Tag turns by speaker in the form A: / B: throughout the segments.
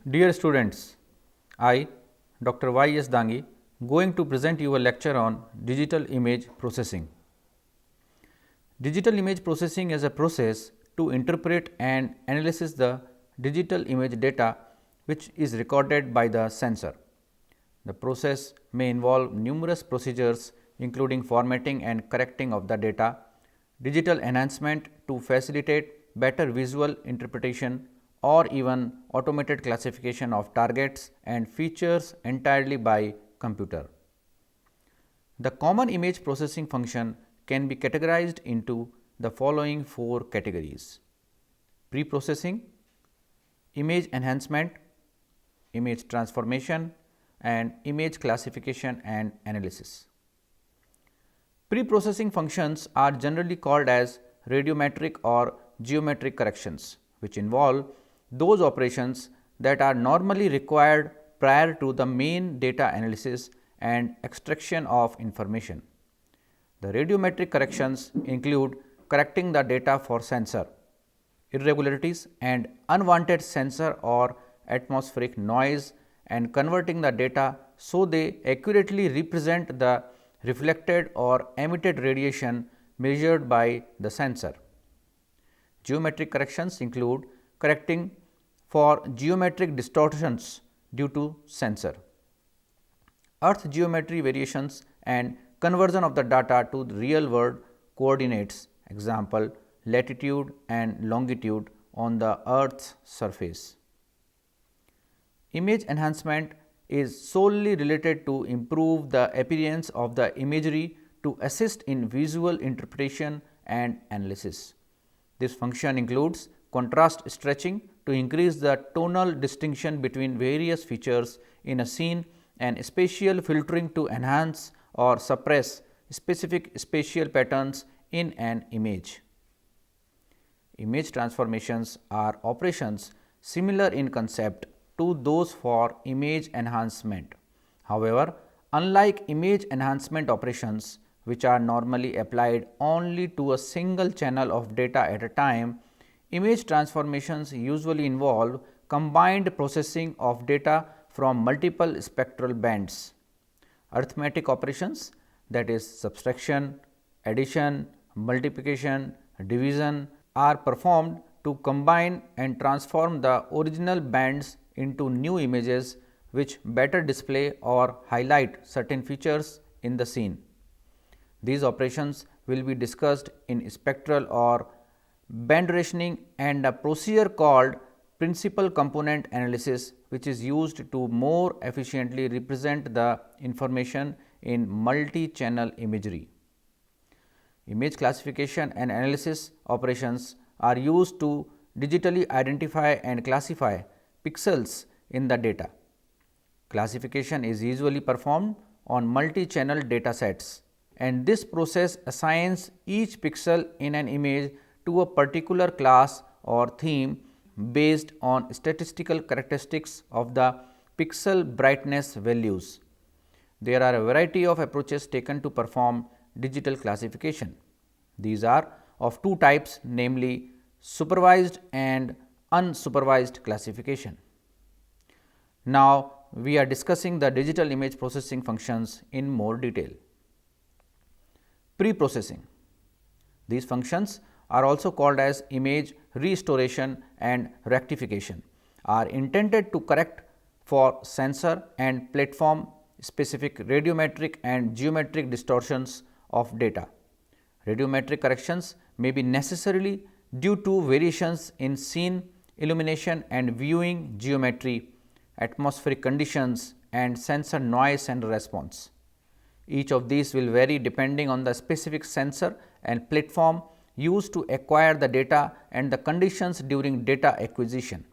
A: Dear students, I, Dr. Y. S. Dangi, going to present you a lecture on digital image processing. Digital image processing is a process to interpret and analyze the digital image data which is recorded by the sensor. The process may involve numerous procedures including formatting and correcting of the data, digital enhancement to facilitate better visual interpretation, or even automated classification of targets and features entirely by computer. The common image processing function can be categorized into the following four categories: pre-processing, image enhancement, image transformation, and image classification and analysis. Pre-processing functions are generally called as radiometric or geometric corrections, which involve those operations that are normally required prior to the main data analysis and extraction of information. The radiometric corrections include correcting the data for sensor irregularities and unwanted sensor or atmospheric noise and converting the data so they accurately represent the reflected or emitted radiation measured by the sensor. Geometric corrections include correcting for geometric distortions due to sensor, earth geometry variations and conversion of the data to real world coordinates, example latitude and longitude on the earth's surface. Image enhancement is solely related to improve the appearance of the imagery to assist in visual interpretation and analysis. This function includes contrast stretching to increase the tonal distinction between various features in a scene and spatial filtering to enhance or suppress specific spatial patterns in an image. Image transformations are operations similar in concept to those for image enhancement. However, unlike image enhancement operations, which are normally applied only to a single channel of data at a time, image transformations usually involve combined processing of data from multiple spectral bands. Arithmetic operations, that is subtraction, addition, multiplication, division, are performed to combine and transform the original bands into new images which better display or highlight certain features in the scene. These operations will be discussed in spectral or band rationing and a procedure called principal component analysis, which is used to more efficiently represent the information in multi-channel imagery. Image classification and analysis operations are used to digitally identify and classify pixels in the data. Classification is usually performed on multi-channel data sets, and this process assigns each pixel in an image to a particular class or theme based on statistical characteristics of the pixel brightness values. There are a variety of approaches taken to perform digital classification. These are of two types, namely supervised and unsupervised classification. Now, we are discussing the digital image processing functions in more detail. Pre-processing. These functions are also called as image restoration and rectification, are intended to correct for sensor and platform specific radiometric and geometric distortions of data. Radiometric corrections may be necessarily due to variations in scene illumination and viewing geometry, atmospheric conditions and sensor noise and response. Each of these will vary depending on the specific sensor and platform used to acquire the data and the conditions during data acquisition.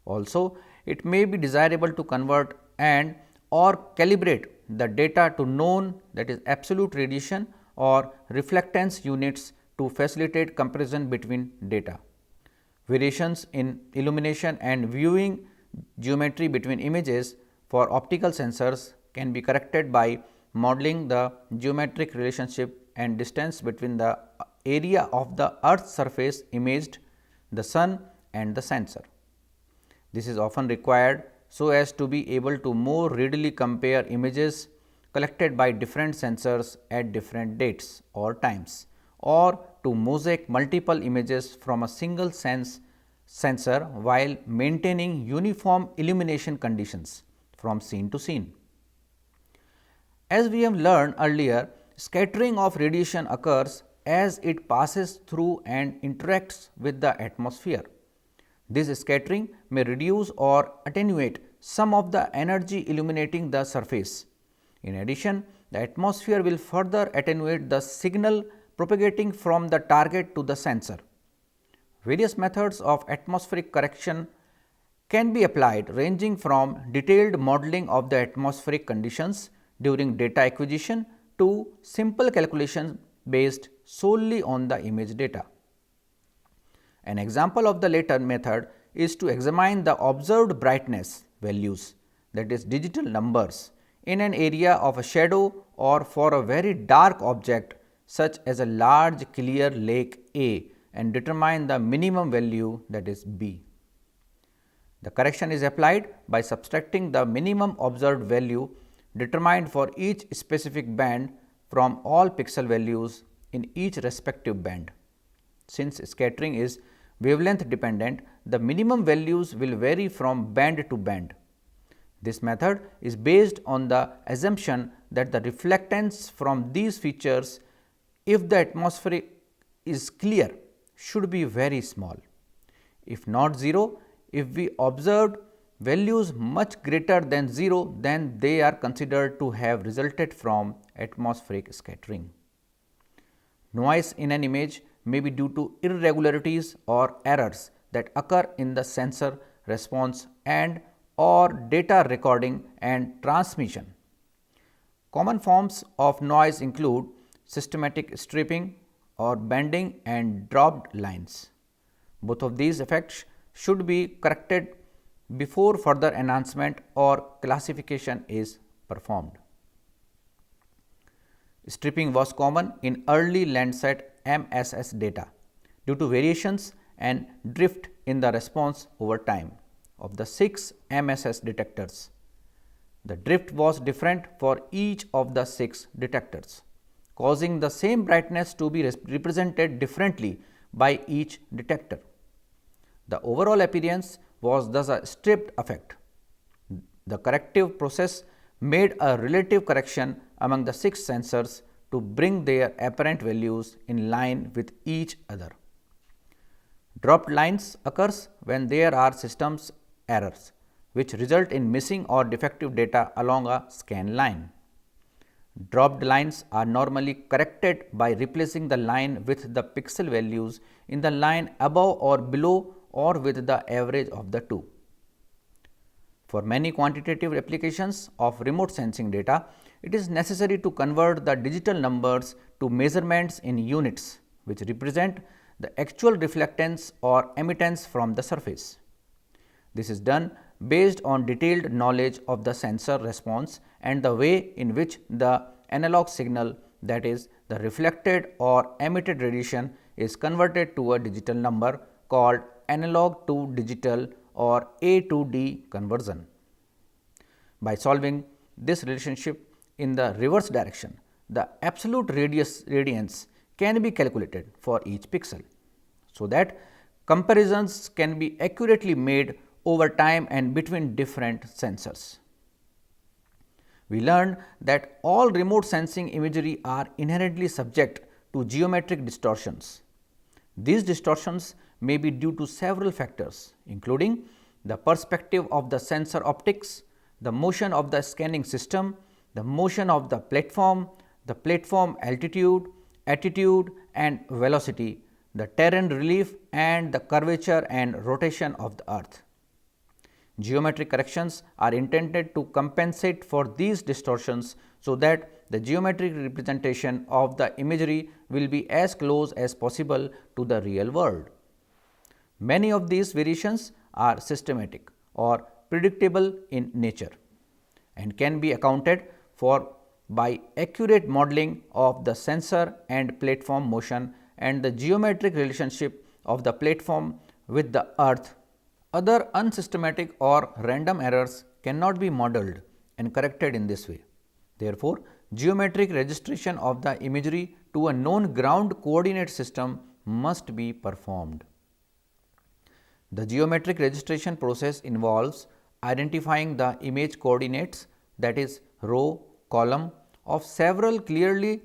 A: Also, it may be desirable to convert and or calibrate the data to known, that is absolute radiation or reflectance units to facilitate comparison between data. Variations in illumination and viewing geometry between images for optical sensors can be corrected by modeling the geometric relationship and distance between the area of the earth's surface imaged, the sun and the sensor. This is often required so as to be able to more readily compare images collected by different sensors at different dates or times, or to mosaic multiple images from a single sensor while maintaining uniform illumination conditions from scene to scene. As we have learned earlier, scattering of radiation occurs as it passes through and interacts with the atmosphere. This scattering may reduce or attenuate some of the energy illuminating the surface. In addition, the atmosphere will further attenuate the signal propagating from the target to the sensor. Various methods of atmospheric correction can be applied, ranging from detailed modeling of the atmospheric conditions during data acquisition to simple calculations based solely on the image data. An example of the latter method is to examine the observed brightness values, that is digital numbers, in an area of a shadow or for a very dark object such as a large clear lake A, and determine the minimum value, that is B. The correction is applied by subtracting the minimum observed value determined for each specific band from all pixel values in each respective band. Since scattering is wavelength dependent, the minimum values will vary from band to band. This method is based on the assumption that the reflectance from these features, if the atmosphere is clear, should be very small. If not 0, if we observed values much greater than 0, then they are considered to have resulted from atmospheric scattering. Noise in an image may be due to irregularities or errors that occur in the sensor response and or data recording and transmission. Common forms of noise include systematic stripping or bending and dropped lines. Both of these effects should be corrected before further enhancement or classification is performed. Stripping was common in early Landsat MSS data due to variations and drift in the response over time of the 6 MSS detectors. The drift was different for each of the 6 detectors, causing the same brightness to be represented differently by each detector. The overall appearance was thus a stripped effect. The corrective process made a relative correction among the 6 sensors to bring their apparent values in line with each other. Dropped lines occurs when there are systems errors which result in missing or defective data along a scan line. Dropped lines are normally corrected by replacing the line with the pixel values in the line above or below or with the average of the two. For many quantitative applications of remote sensing data, it is necessary to convert the digital numbers to measurements in units, which represent the actual reflectance or emittance from the surface. This is done based on detailed knowledge of the sensor response and the way in which the analog signal, that is the reflected or emitted radiation, is converted to a digital number called analog to digital or A to D conversion. By solving this relationship in the reverse direction, the absolute radiance can be calculated for each pixel, so that comparisons can be accurately made over time and between different sensors. We learned that all remote sensing imagery are inherently subject to geometric distortions. These distortions may be due to several factors, including the perspective of the sensor optics, the motion of the scanning system, the motion of the platform altitude, attitude and velocity, the terrain relief and the curvature and rotation of the earth. Geometric corrections are intended to compensate for these distortions so that the geometric representation of the imagery will be as close as possible to the real world. Many of these variations are systematic or predictable in nature and can be accounted for by accurate modeling of the sensor and platform motion and the geometric relationship of the platform with the earth Other unsystematic or random errors cannot be modeled and corrected in this way. Therefore, geometric registration of the imagery to a known ground coordinate system must be performed. The geometric registration process involves identifying the image coordinates, that is row, column, of several clearly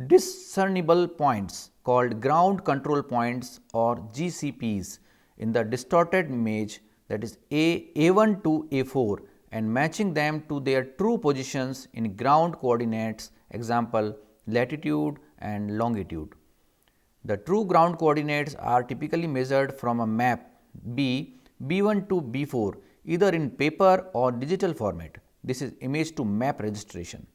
A: discernible points called ground control points or GCPs in the distorted image, that is A1 to A4, and matching them to their true positions in ground coordinates, example latitude and longitude. The true ground coordinates are typically measured from a map B1 to B4 either in paper or digital format. This is image to map registration.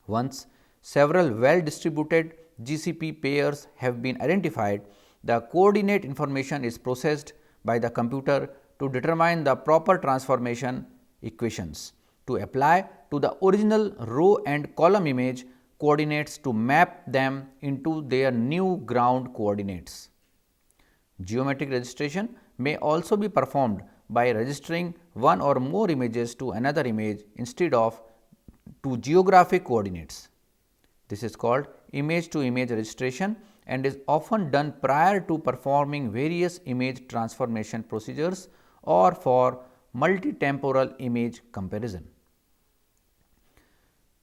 A: Once several well distributed GCP pairs have been identified, the coordinate information is processed by the computer to determine the proper transformation equations to apply to the original row and column image coordinates to map them into their new ground coordinates. Geometric registration may also be performed by registering one or more images to another image instead of to geographic coordinates. This is called image to image registration and is often done prior to performing various image transformation procedures or for multi-temporal image comparison.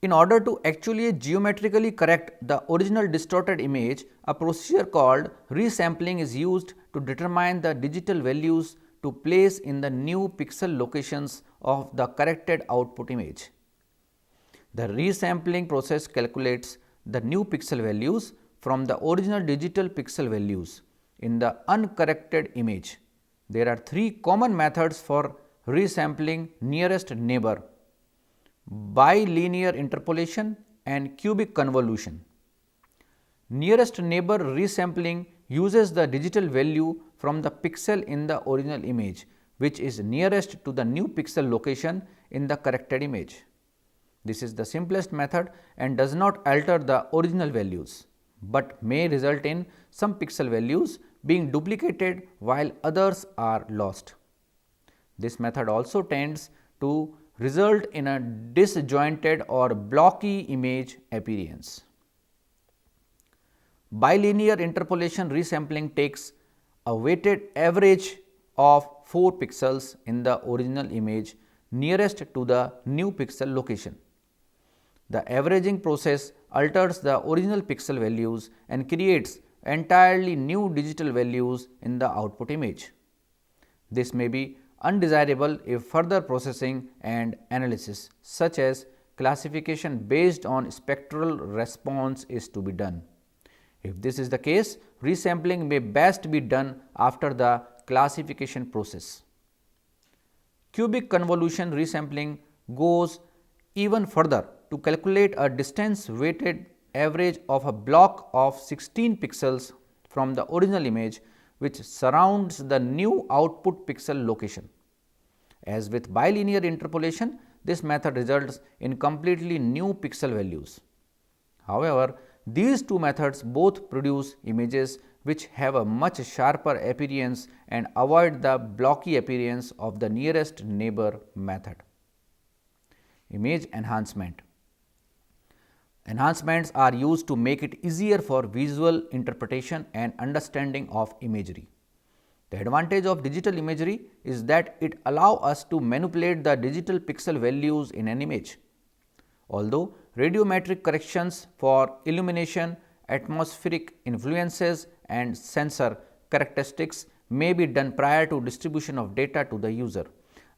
A: In order to actually geometrically correct the original distorted image, a procedure called resampling is used to determine the digital values to place in the new pixel locations of the corrected output image. The resampling process calculates the new pixel values from the original digital pixel values in the uncorrected image. There are three common methods for resampling nearest neighbor: bilinear interpolation and cubic convolution. Nearest neighbor resampling uses the digital value from the pixel in the original image, which is nearest to the new pixel location in the corrected image. This is the simplest method and does not alter the original values, but may result in some pixel values being duplicated while others are lost. This method also tends to result in a disjointed or blocky image appearance. Bilinear interpolation resampling takes a weighted average of 4 pixels in the original image nearest to the new pixel location. The averaging process alters the original pixel values and creates entirely new digital values in the output image. This may be undesirable if further processing and analysis, such as classification based on spectral response, is to be done. If this is the case, resampling may best be done after the classification process. Cubic convolution resampling goes even further to calculate a distance weighted average of a block of 16 pixels from the original image which surrounds the new output pixel location. As with bilinear interpolation, this method results in completely new pixel values. However, these two methods both produce images which have a much sharper appearance and avoid the blocky appearance of the nearest neighbor method. Image enhancement. Enhancements are used to make it easier for visual interpretation and understanding of imagery. The advantage of digital imagery is that it allows us to manipulate the digital pixel values in an image. Although radiometric corrections for illumination, atmospheric influences and sensor characteristics may be done prior to distribution of data to the user,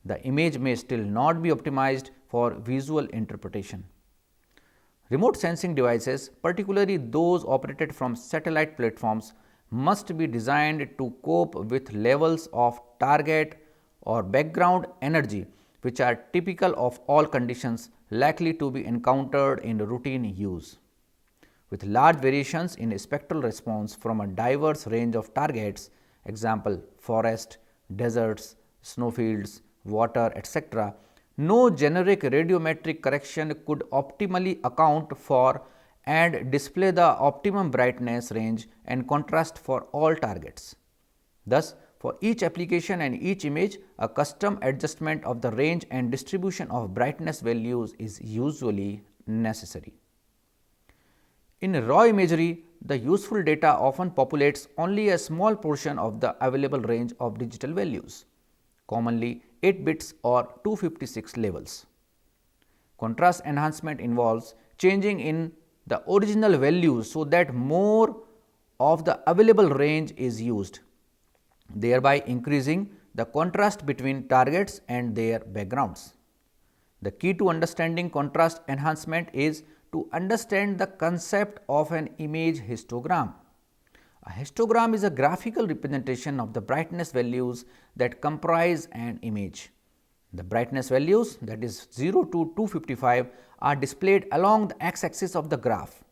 A: the image may still not be optimized for visual interpretation. Remote sensing devices, particularly those operated from satellite platforms, must be designed to cope with levels of target or background energy which are typical of all conditions likely to be encountered in routine use. With large variations in spectral response from a diverse range of targets, example forest, deserts, snowfields, water, etc., no generic radiometric correction could optimally account for and display the optimum brightness range and contrast for all targets. Thus, For each application and each image, a custom adjustment of the range and distribution of brightness values is usually necessary. In raw imagery, the useful data often populates only a small portion of the available range of digital values, commonly 8 bits or 256 levels. Contrast enhancement involves changing in the original values so that more of the available range is used, thereby increasing the contrast between targets and their backgrounds. The key to understanding contrast enhancement is to understand the concept of an image histogram. A histogram is a graphical representation of the brightness values that comprise an image. The brightness values, that is 0 to 255, are displayed along the x axis of the graph.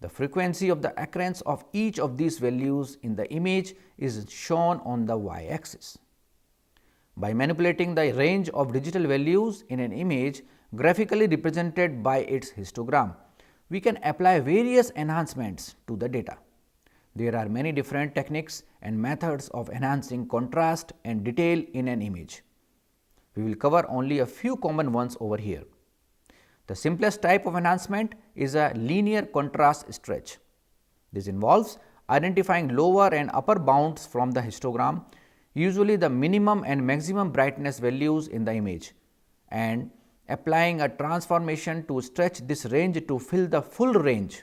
A: The frequency of the occurrence of each of these values in the image is shown on the y axis. By manipulating the range of digital values in an image graphically represented by its histogram, we can apply various enhancements to the data. There are many different techniques and methods of enhancing contrast and detail in an image. We will cover only a few common ones over here. The simplest type of enhancement is a linear contrast stretch. This involves identifying lower and upper bounds from the histogram, usually the minimum and maximum brightness values in the image, and applying a transformation to stretch this range to fill the full range.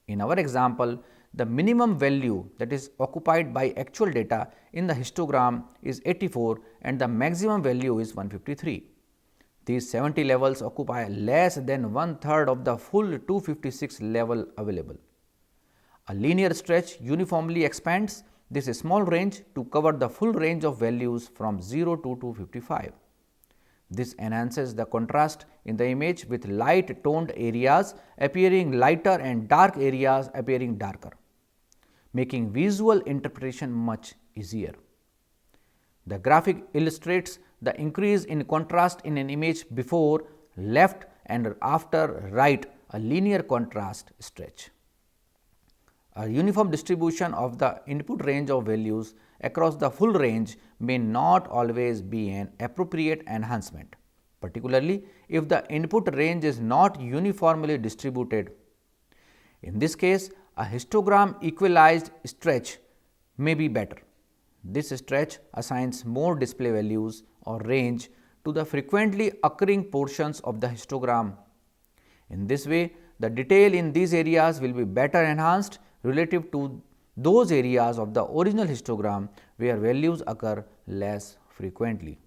A: In our example, the minimum value, that is occupied by actual data in the histogram, is 84 and the maximum value is 153. These 70 levels occupy less than one third of the full 256 level available. A linear stretch uniformly expands this small range to cover the full range of values from 0 to 255. This enhances the contrast in the image, with light toned areas appearing lighter and dark areas appearing darker, making visual interpretation much easier. The graphic illustrates the increase in contrast in an image before left and after right a linear contrast stretch. A uniform distribution of the input range of values across the full range may not always be an appropriate enhancement, particularly if the input range is not uniformly distributed. In this case, a histogram equalized stretch may be better. This stretch assigns more display values or range to the frequently occurring portions of the histogram. In this way, the detail in these areas will be better enhanced relative to those areas of the original histogram where values occur less frequently.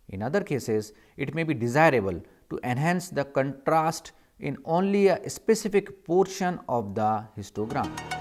A: In other cases, it may be desirable to enhance the contrast in only a specific portion of the histogram.